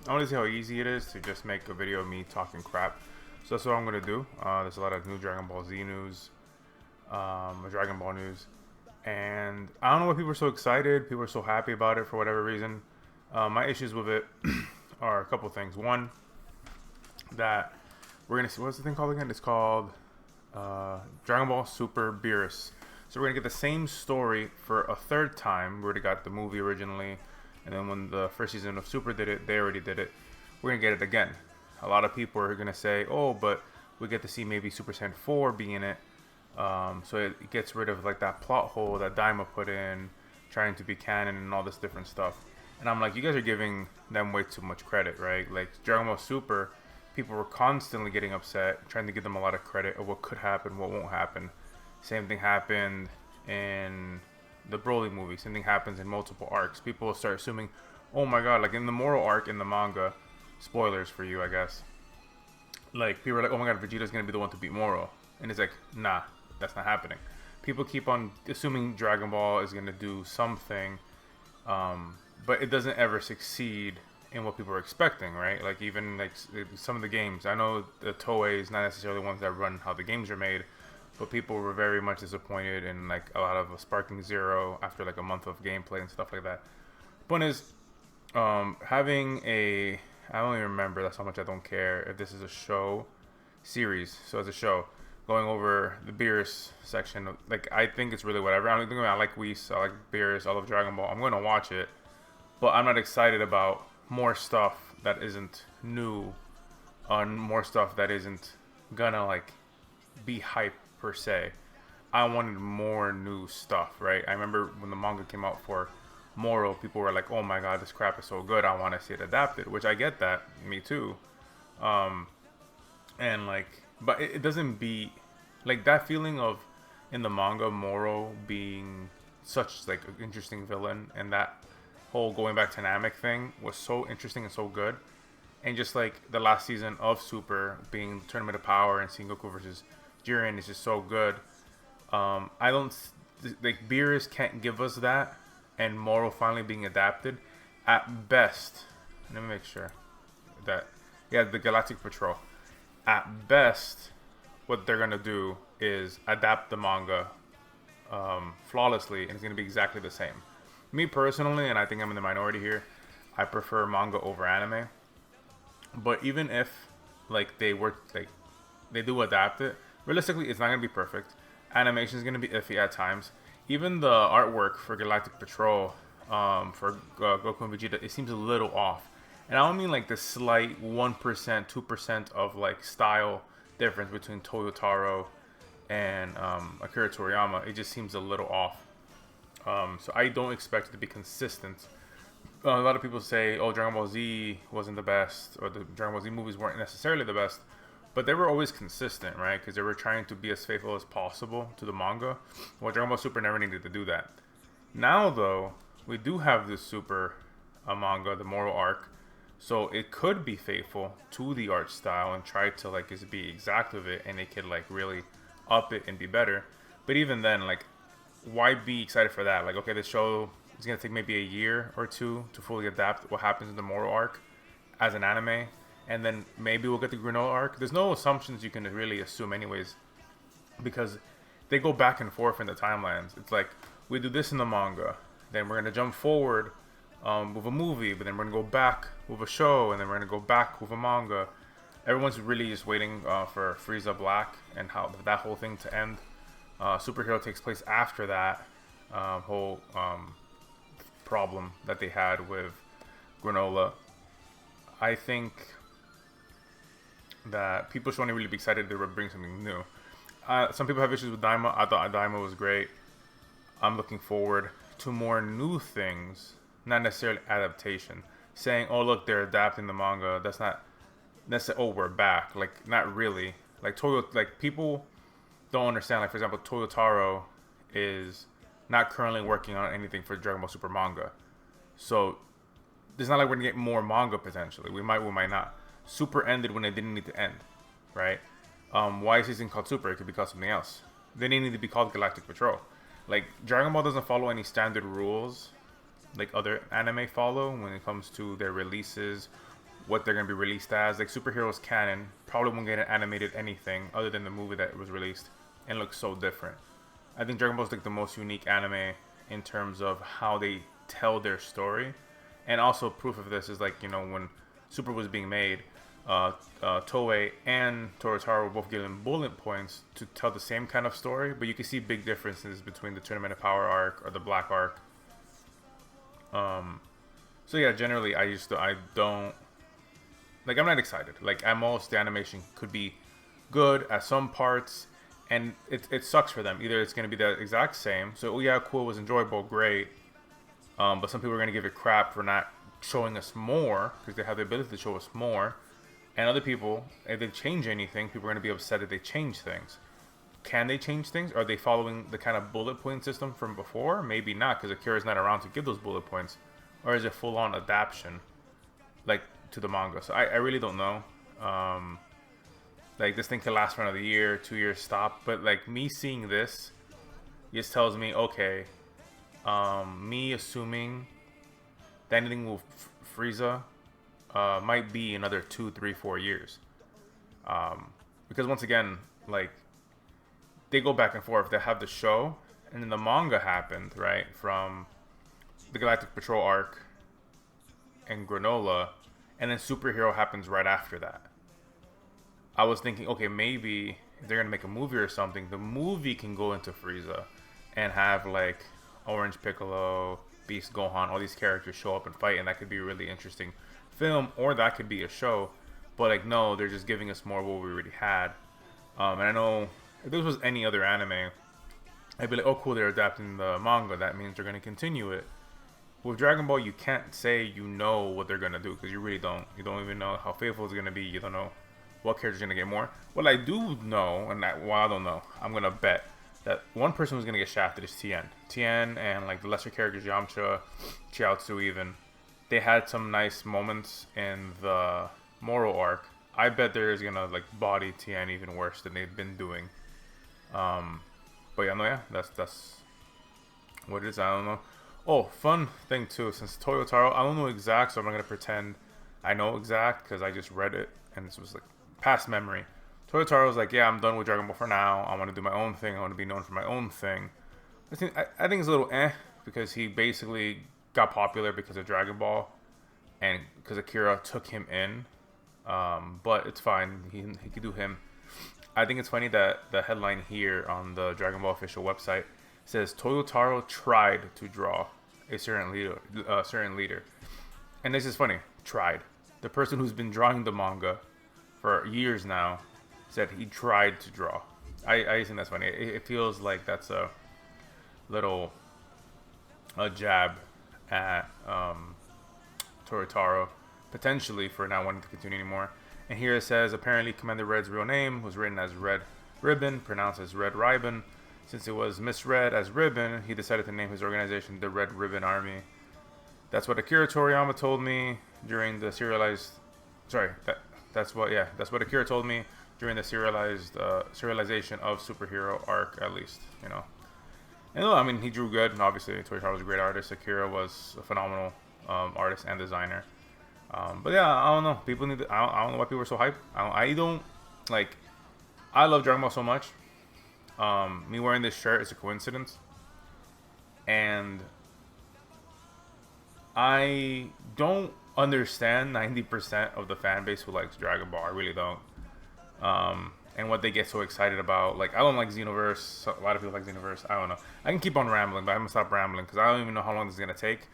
I want to see how easy it is to just make a video of me talking crap. So that's what I'm gonna do. There's a lot of new Dragon Ball Z news, Dragon Ball news, and I don't know why people are so excited. People are so happy about it for whatever reason. My issues with it are a couple things. One, that we're gonna see, what's the thing called again? It's called Dragon Ball Super Beerus. So we're gonna get the same story for a third time. We already got the movie originally, and then when the first season of Super did it, they already did it. We're gonna get it again. A lot of people are gonna say, "Oh, but we get to see maybe Super Saiyan 4 be in it." So it gets rid of like that plot hole that Daima put in, trying to be canon and all this different stuff. And I'm like, you guys are giving them way too much credit, right? Like Dragon Ball Super, people were constantly getting upset, trying to give them a lot of credit of what could happen, what won't happen. Same thing happened in the Broly movie. Same thing happens in multiple arcs. People will start assuming, oh my god, like in the Moro arc in the manga, spoilers for you, I guess. Like people are like, oh my god, Vegeta's gonna be the one to beat Moro, and it's like, nah, that's not happening. People keep on assuming Dragon Ball is gonna do something, but it doesn't ever succeed in what people are expecting, right? Like even like some of the games, I know the Toei is not necessarily the ones that run how the games are made, but people were very much disappointed in like a lot of Sparking Zero after like a month of gameplay and stuff like that. Point is, having a, I don't even remember. That's how much I don't care if this is a show series. So as a show, going over the Beerus section, like I think it's really whatever. I don't think I like Whis, I like Beerus, I love Dragon Ball. I'm gonna watch it, but I'm not excited about more stuff that isn't new, on more stuff that isn't gonna like be hype per se. I wanted more new stuff, right? I remember when the manga came out for Moro, people were like, "Oh my god, this crap is so good! I want to see it adapted." Which I get that, me too. Um, and like, but it doesn't beat like that feeling of in the manga Moro being such like an interesting villain, and that whole going back to Namek thing was so interesting and so good. And just like the last season of Super being Tournament of Power and seeing Goku versus Jiren is just so good. I don't like Beerus can't give us that, and Moro finally being adapted. At best, let me make sure that yeah, the Galactic Patrol. At best, what they're gonna do is adapt the manga flawlessly, and it's gonna be exactly the same. Me personally, and I think I'm in the minority here, I prefer manga over anime. But even if like they were like they do adapt it, realistically it's not gonna be perfect. Animation is gonna be iffy at times. Even the artwork for Galactic Patrol, for Goku and Vegeta, it seems a little off. And I don't mean like the slight 1%, 2% of like style difference between Toyotaro and Akira Toriyama. It just seems a little off. So I don't expect it to be consistent. A lot of people say, "Oh, Dragon Ball Z wasn't the best," or the Dragon Ball Z movies weren't necessarily the best, but they were always consistent, right? Because they were trying to be as faithful as possible to the manga. Well, Dragon Ball Super never needed to do that. Now, though, we do have this Super manga, the Moro arc, so it could be faithful to the art style and try to like just be exact with it, and it could like really up it and be better. But even then, like, why be excited for that? Like, okay, the show is gonna take maybe a year or two to fully adapt what happens in the Moro arc as an anime, and then maybe we'll get the Granola arc. There's no assumptions you can really assume, anyways, because they go back and forth in the timelines. It's like we do this in the manga, then we're gonna jump forward with a movie, but then we're gonna go back with a show, and then we're gonna go back with a manga. Everyone's really just waiting for Frieza Black and how that whole thing to end. Superhero takes place after that whole problem that they had with Granola. I think that people should only really be excited they would bring something new. Some people have issues with Daima. I thought Daima was great. I'm looking forward to more new things, not necessarily adaptation. Saying, "Oh look, they're adapting the manga." That's not necessarily. Oh, we're back. Like not really. Like like people don't understand. Like for example, Toyotaro is not currently working on anything for Dragon Ball Super manga, so it's not like we're gonna get more manga potentially. We might not. Super ended when it didn't need to end, right? Why is this thing called Super? It could be called something else. They didn't need to be called Galactic Patrol. Like Dragon Ball doesn't follow any standard rules like other anime follow when it comes to their releases what they're gonna be released as. Like superheroes canon probably won't get an animated anything other than the movie that was released, and looks so different. I think Dragon Ball is like the most unique anime in terms of how they tell their story, and also proof of this is like, you know, when Super was being made, Toei and Toyotaro were both given bullet points to tell the same kind of story, but you can see big differences between the Tournament of Power arc or the Black arc. So yeah, generally I don't like, I'm not excited. Like at most the animation could be good at some parts, and it sucks for them. Either it's going to be the exact same, so oh yeah, cool, it was enjoyable, great, but some people are going to give it crap for not showing us more because they have the ability to show us more. And other people, if they change anything, people are going to be upset that they change things. Can they change things? Are they following the kind of bullet point system from before? Maybe not, because Akira's not around to give those bullet points. Or is it full-on adaptation, like, to the manga? So I really don't know. Like, this thing could last for another year, 2 years, stop. But, like, me seeing this just tells me, okay, me assuming that anything with Frieza might be another 2, 3, 4 years. Because once again, like, they go back and forth. They have the show, and then the manga happened, right? From the Galactic Patrol arc and Granola, and then Superhero happens right after that. I was thinking, okay, maybe if they're gonna make a movie or something, the movie can go into Frieza and have like Orange Piccolo, Beast Gohan, all these characters show up and fight, and that could be a really interesting film, or that could be a show. But like, no, they're just giving us more of what we already had. And I know if this was any other anime, I'd be like, oh cool, they're adapting the manga, that means they're going to continue it. With Dragon Ball, you can't say you know what they're going to do, because you really don't. You don't even know how faithful it's going to be. You don't know what character's going to get more. What I do know, and well, I don't know, I'm going to bet that one person who's going to get shafted is Tien. Tien and like the lesser characters, Yamcha, Chiaotzu even, they had some nice moments in the Moro arc. I bet they're going to like body Tien even worse than they've been doing. But yeah, no, yeah, that's what it is. I don't know. Oh, fun thing too, since Toyotaro, I don't know exact, so I'm not gonna pretend I know exact because I just read it and this was like past memory. Toyotaro was like, yeah, I'm done with Dragon Ball for now. I want to do my own thing. I want to be known for my own thing. I think it's a little because he basically got popular because of Dragon Ball and because Akira took him in. But it's fine. He could do him. I think it's funny that the headline here on the Dragon Ball official website says Toyotaro tried to draw a certain leader, and this is funny. Tried. The person who's been drawing the manga for years now said he tried to draw. I think that's funny. It feels like that's a little jab at Toyotaro potentially for not wanting to continue anymore. And here it says, apparently Commander Red's real name was written as Red Ribbon, pronounced as Red Ribbon. Since it was misread as Ribbon, he decided to name his organization the Red Ribbon Army. That's what Akira Toriyama told me during the serialized... Sorry, that's what Akira told me during the serialization of Superhero arc, at least, you know. And I mean, he drew good, and obviously Toyotaro was a great artist. Akira was a phenomenal artist and designer. But yeah, I don't know. People need to, I don't know why people are so hyped. I don't like. I love Dragon Ball so much. Me wearing this shirt is a coincidence, and I don't understand 90% of the fan base who likes Dragon Ball. I really don't. And what they get so excited about. Like, I don't like Xenoverse. A lot of people like Xenoverse. I don't know. I can keep on rambling, but I'm gonna stop rambling because I don't even know how long this is gonna take.